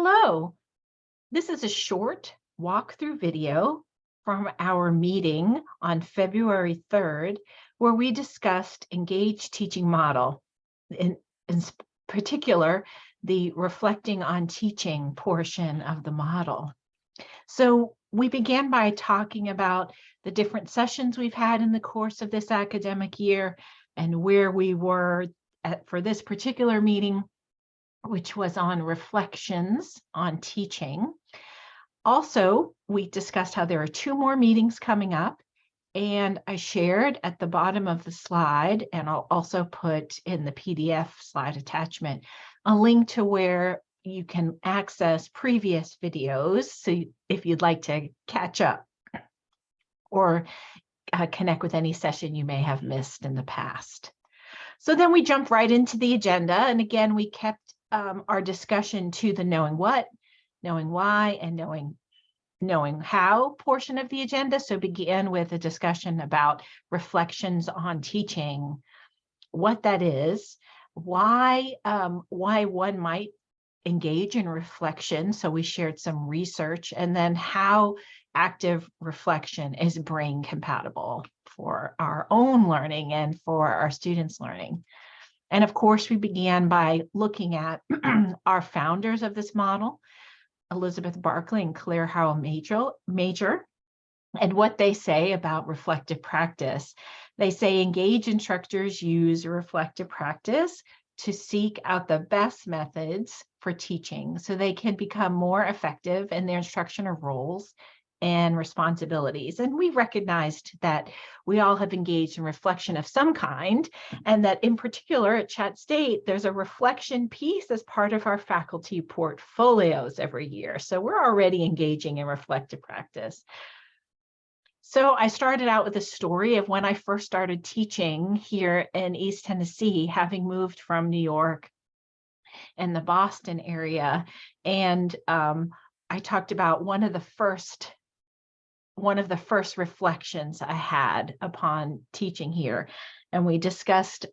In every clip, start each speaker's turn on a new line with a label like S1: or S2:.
S1: Hello, this is a short walkthrough video from our meeting on February 3rd, where we discussed Engaged Teaching Model, in particular, the reflecting on teaching portion of the model. So we began by talking about the different sessions we've had in the course of this academic year and where we were for this particular meeting, which was on reflections on teaching. Also, we discussed how there are 2 more meetings coming up, and I shared at the bottom of the slide, and I'll also put in the PDF slide attachment, a link to where you can access previous videos, so if you'd like to catch up or connect with any session you may have missed in the past. So then we jumped right into the agenda, and again, we kept our discussion to the knowing what, knowing why, and knowing how portion of the agenda. So began with a discussion about reflections on teaching, what that is, why one might engage in reflection. So we shared some research, and then how active reflection is brain compatible for our own learning and for our students' learning. And of course, we began by looking at our founders of this model, Elizabeth Barkley and Claire Howell Major, and what they say about reflective practice. They say engaged instructors use reflective practice to seek out the best methods for teaching so they can become more effective in their instructional roles and responsibilities. And we recognized that we all have engaged in reflection of some kind, and that in particular at Chat State, there's a reflection piece as part of our faculty portfolios every year. So we're already engaging in reflective practice. So I started out with a story of when I first started teaching here in East Tennessee, having moved from New York and the Boston area. And I talked about one of the first reflections I had upon teaching here. And we discussed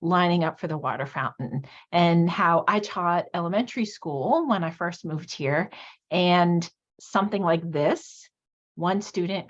S1: lining up for the water fountain and how I taught elementary school when I first moved here. And something like this, one student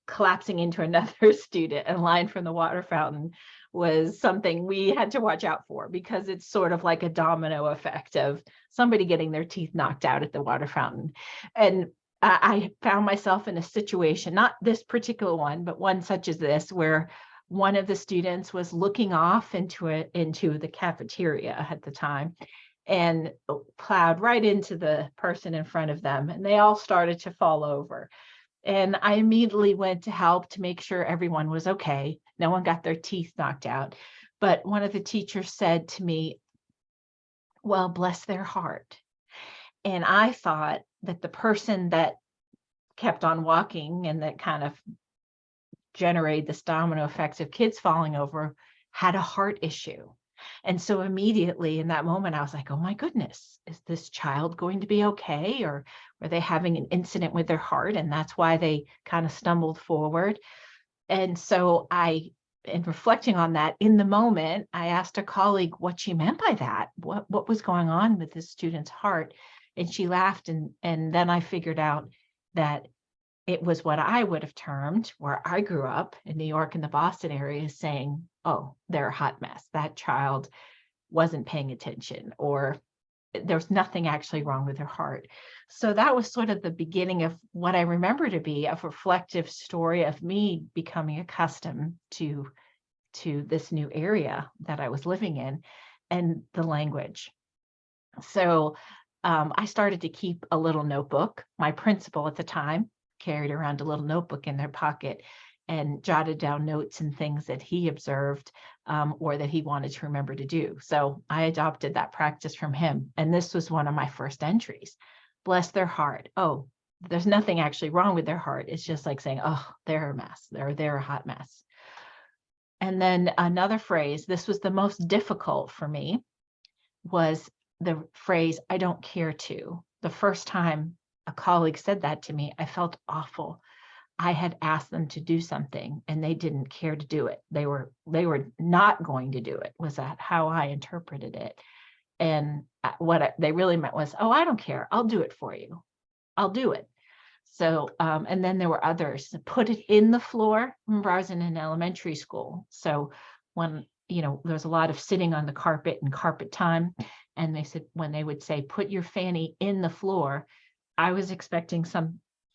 S1: collapsing into another student in line from the water fountain, was something we had to watch out for, because it's sort of like a domino effect of somebody getting their teeth knocked out at the water fountain. And I found myself in a situation, not this particular one, but one such as this, where one of the students was looking off into the cafeteria at the time and plowed right into the person in front of them, and they all started to fall over. And I immediately went to help to make sure everyone was okay. No one got their teeth knocked out. But one of the teachers said to me, "Well, bless their heart." And I thought that the person that kept on walking and that kind of generated this domino effects of kids falling over had a heart issue. And so immediately in that moment, I was like, oh my goodness, is this child going to be okay? Or were they having an incident with their heart? And that's why they kind of stumbled forward. And so in reflecting on that in the moment, I asked a colleague what she meant by that, what was going on with this student's heart. And she laughed. And then I figured out that it was what I would have termed, where I grew up in New York and the Boston area, saying, oh, they're a hot mess. That child wasn't paying attention, or there's nothing actually wrong with their heart. So that was sort of the beginning of what I remember to be a reflective story of me becoming accustomed to this new area that I was living in and the language. So I started to keep a little notebook. My principal at the time carried around a little notebook in their pocket and jotted down notes and things that he observed or that he wanted to remember to do. So I adopted that practice from him. And this was one of my first entries. Bless their heart. Oh, there's nothing actually wrong with their heart. It's just like saying, oh, they're a mess. They're a hot mess. And then another phrase, this was the most difficult for me, was the phrase, I don't care to. The first time a colleague said that to me, I felt awful. I had asked them to do something and they didn't care to do it. They were not going to do it, was that how I interpreted it. And they really meant was, oh, I don't care. I'll do it for you. I'll do it. So, and then there were others. Put it in the floor. Remember, I was in an elementary school. So when, there's a lot of sitting on the carpet and carpet time. And they said, when they would say, put your fanny in the floor, I was expecting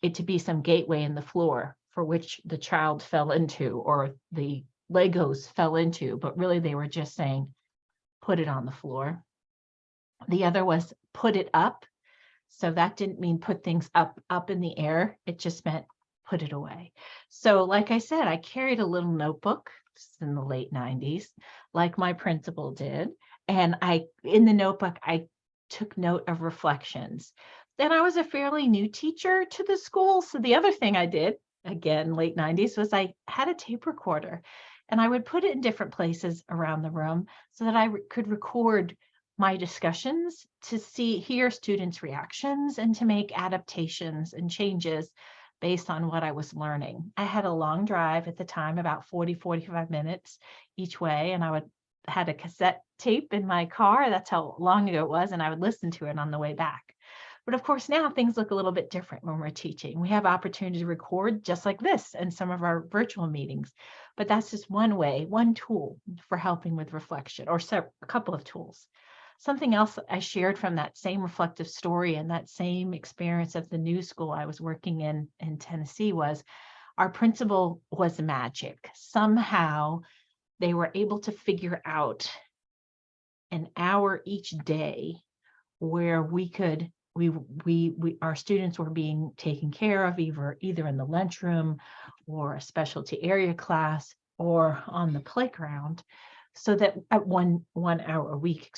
S1: it to be some gateway in the floor for which the child fell into or the Legos fell into, but really they were just saying, put it on the floor. The other was put it up. So that didn't mean put things up in the air. It just meant put it away. So like I said, I carried a little notebook in the late 90s, like my principal did. And in the notebook, I took note of reflections. Then I was a fairly new teacher to the school. So the other thing I did, again, late 90s, was I had a tape recorder and I would put it in different places around the room so that I could record my discussions to hear students' reactions and to make adaptations and changes based on what I was learning. I had a long drive at the time, about 45 minutes each way, and I had a cassette tape in my car. That's how long ago it was, and I would listen to it on the way back. But of course, now things look a little bit different when we're teaching. We have opportunity to record just like this in some of our virtual meetings, but that's just one way, one tool for helping with reflection, or a couple of tools. Something else I shared from that same reflective story and that same experience of the new school I was working in Tennessee was our principal was magic. Somehow they were able to figure out an hour each day where our students were being taken care of either in the lunchroom or a specialty area class or on the playground. So that at one hour a week,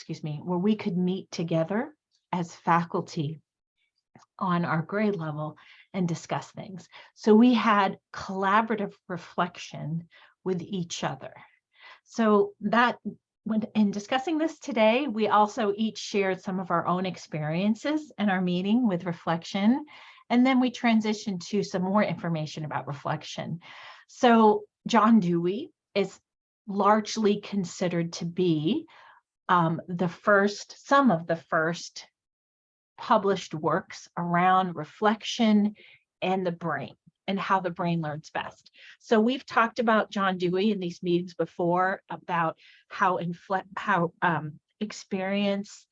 S1: where we could meet together as faculty on our grade level and discuss things. So we had collaborative reflection with each other. So that when in discussing this today, we also each shared some of our own experiences in our meeting with reflection. And then we transitioned to some more information about reflection. So John Dewey is largely considered to be some of the first published works around reflection and the brain and how the brain learns best. So we've talked about John Dewey in these meetings before about how experience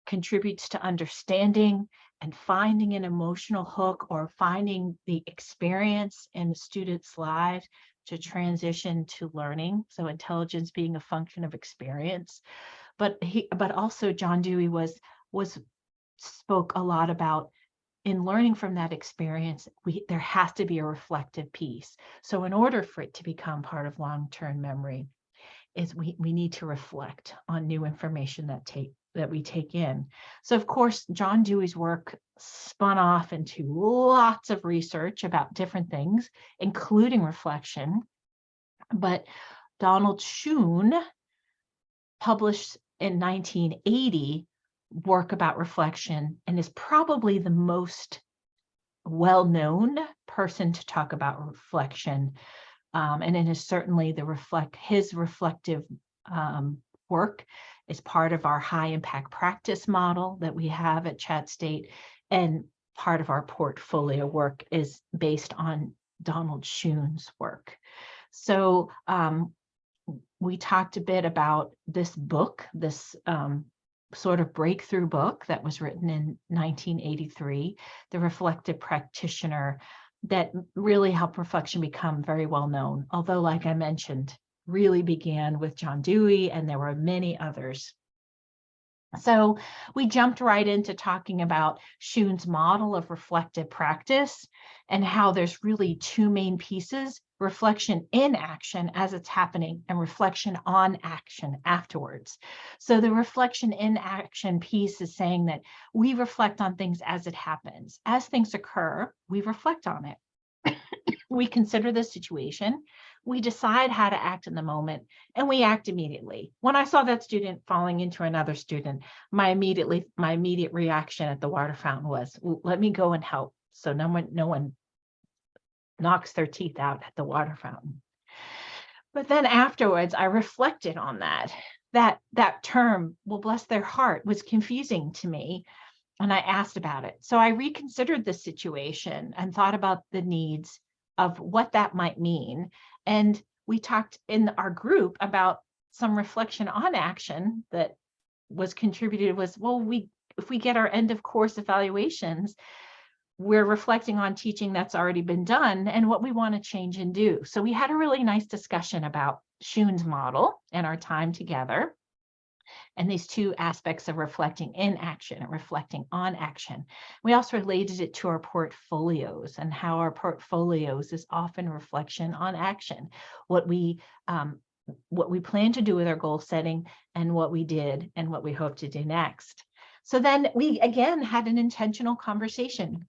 S1: contributes to understanding and finding an emotional hook or finding the experience in the students' lives to transition to learning. So intelligence being a function of experience. But also John Dewey spoke a lot about in learning from that experience, there has to be a reflective piece. So in order for it to become part of long-term memory, is we need to reflect on new information that we take in. So of course, John Dewey's work spun off into lots of research about different things, including reflection. But Donald Schoon published in 1980 work about reflection and is probably the most well-known person to talk about reflection. And it is certainly his reflective work is part of our high impact practice model that we have at Chat State, and part of our portfolio work is based on Donald Schoon's work. So we talked a bit about this book, this sort of breakthrough book that was written in 1983, The Reflective Practitioner, that really helped reflection become very well known. Although, like I mentioned, really began with John Dewey, and there were many others. So we jumped right into talking about Schoon's model of reflective practice and how there's really two main pieces: reflection in action as it's happening and reflection on action afterwards. So the reflection in action piece is saying that we reflect on things as it happens. As things occur, we reflect on it. We consider the situation, we decide how to act in the moment, and we act immediately. When I saw that student falling into another student, my immediate reaction at the water fountain was, let me go and help so no one knocks their teeth out at the water fountain. But then afterwards, I reflected on that. that term, well, bless their heart, was confusing to me. And I asked about it. So I reconsidered the situation and thought about the needs of what that might mean. And we talked in our group about some reflection on action that was contributed was, well, if we get our end of course evaluations, we're reflecting on teaching that's already been done and what we want to change and do. So we had a really nice discussion about Schoon's model and our time together, and these two aspects of reflecting in action and reflecting on action. We also related it to our portfolios and how our portfolios is often reflection on action, what we plan to do with our goal setting and what we did and what we hope to do next. So then we again had an intentional conversation.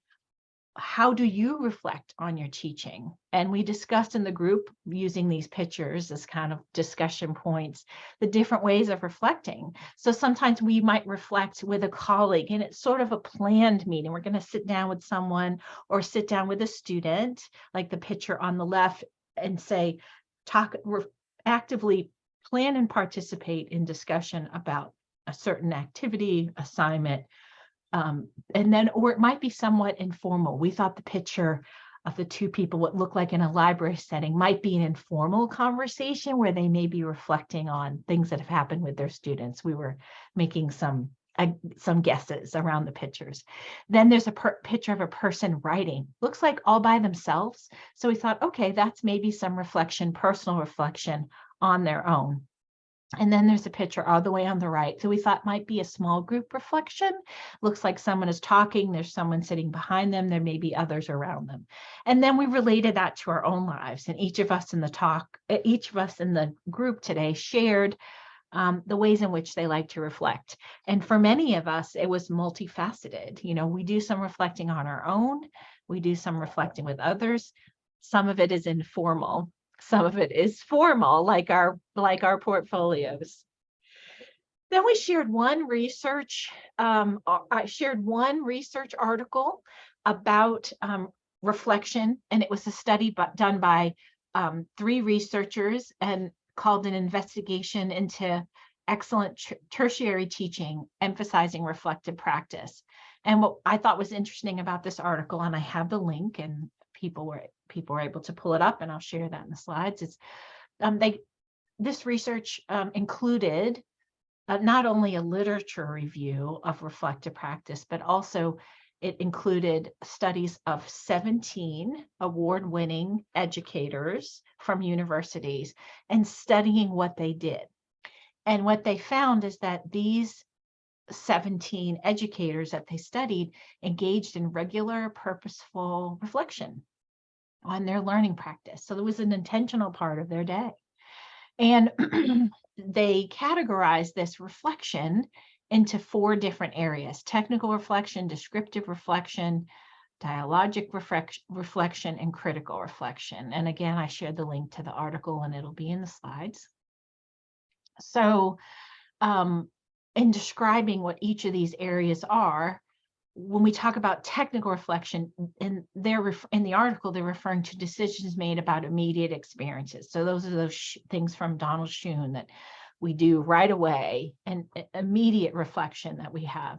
S1: How do you reflect on your teaching? And we discussed in the group, using these pictures as kind of discussion points, the different ways of reflecting. So sometimes we might reflect with a colleague, and it's sort of a planned meeting. We're going to sit down with someone or sit down with a student, like the picture on the left, and say, actively plan and participate in discussion about a certain activity, assignment, and then, or it might be somewhat informal. We thought the picture of the two people, what looked like in a library setting, might be an informal conversation where they may be reflecting on things that have happened with their students. We were making some guesses around the pictures. Then there's a picture of a person writing, looks like all by themselves. So we thought, okay, that's maybe some reflection, personal reflection on their own. And then there's a picture all the way on the right. So we thought might be a small group reflection. Looks like someone is talking. There's someone sitting behind them. There may be others around them. And then we related that to our own lives. And each of us in the group today shared the ways in which they like to reflect. And for many of us, it was multifaceted. You know, we do some reflecting on our own. We do some reflecting with others. Some of it is informal. Some of it is formal, like our portfolios. Then we shared one research. I shared one research article about reflection, and it was a study done by 3 researchers and called an investigation into excellent tertiary teaching, emphasizing reflective practice. And what I thought was interesting about this article, and I have the link, and people were able to pull it up, and I'll share that in the slides, is this research included not only a literature review of reflective practice, but also it included studies of 17 award-winning educators from universities and studying what they did. And what they found is that these 17 educators that they studied engaged in regular, purposeful reflection on their learning practice. So it was an intentional part of their day. And they categorized this reflection into 4 different areas: technical reflection, descriptive reflection, dialogic reflection, and critical reflection. And again, I shared the link to the article and it'll be in the slides. So in describing what each of these areas are, when we talk about technical reflection, in the article, they're referring to decisions made about immediate experiences. So those are those things from Donald Schoon that we do right away, and immediate reflection that we have.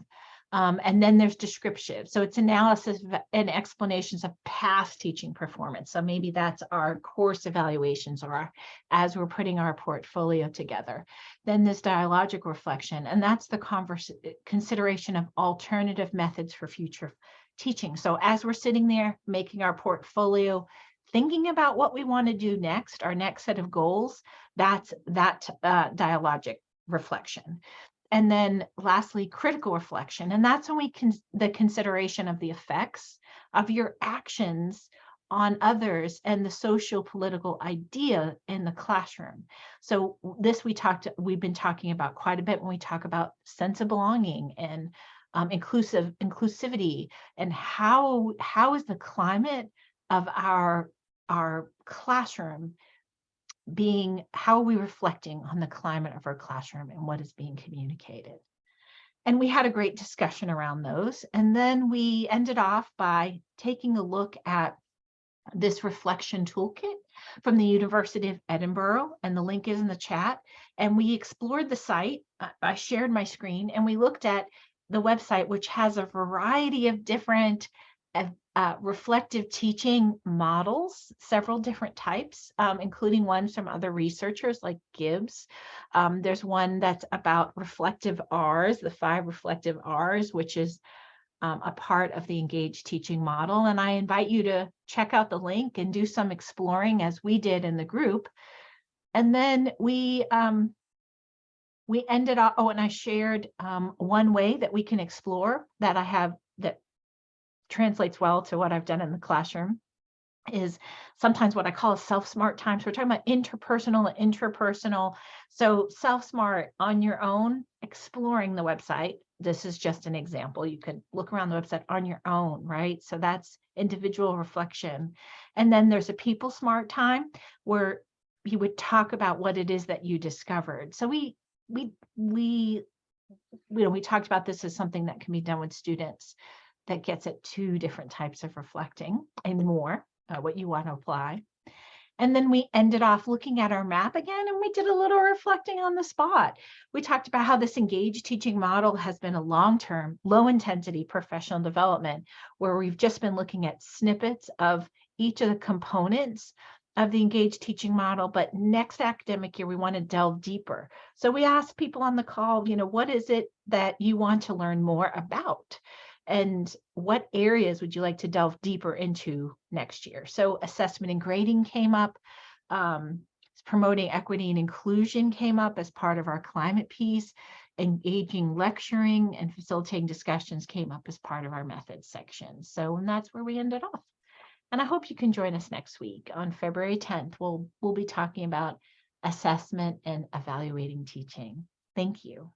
S1: And then there's descriptive. So it's analysis and explanations of past teaching performance. So maybe that's our course evaluations or as we're putting our portfolio together. Then there's dialogic reflection, and that's the consideration of alternative methods for future teaching. So as we're sitting there making our portfolio, thinking about what we want to do next, our next set of goals, that's that dialogic reflection. And then lastly, critical reflection. And that's when the consideration of the effects of your actions on others and the social political idea in the classroom. So this we've been talking about quite a bit when we talk about sense of belonging and inclusivity, and how is the climate of our classroom how are we reflecting on the climate of our classroom and what is being communicated? And we had a great discussion around those. And then we ended off by taking a look at this reflection toolkit from the University of Edinburgh, and the link is in the chat. And we explored the site. I shared my screen and we looked at the website, which has a variety of different reflective teaching models, several different types, including ones from other researchers like Gibbs. There's one that's about reflective R's, the 5 reflective R's, which is a part of the engaged teaching model. And I invite you to check out the link and do some exploring as we did in the group. And then we ended up, and I shared one way that we can explore that I have that translates well to what I've done in the classroom is sometimes what I call a self-smart time. So we're talking about interpersonal and intrapersonal. So self-smart on your own, exploring the website. This is just an example. You could look around the website on your own, right? So that's individual reflection. And then there's a people smart time where you would talk about what it is that you discovered. So we talked about this as something that can be done with students that gets at 2 different types of reflecting and more, what you want to apply. And then we ended off looking at our map again, and we did a little reflecting on the spot. We talked about how this engaged teaching model has been a long-term, low-intensity professional development, where we've just been looking at snippets of each of the components of the engaged teaching model, but next academic year, we want to delve deeper. So we asked people on the call, what is it that you want to learn more about? And what areas would you like to delve deeper into next year? So assessment and grading came up. Promoting equity and inclusion came up as part of our climate piece. Engaging lecturing and facilitating discussions came up as part of our methods section. So, and that's where we ended off. And I hope you can join us next week on February 10th. We'll be talking about assessment and evaluating teaching. Thank you.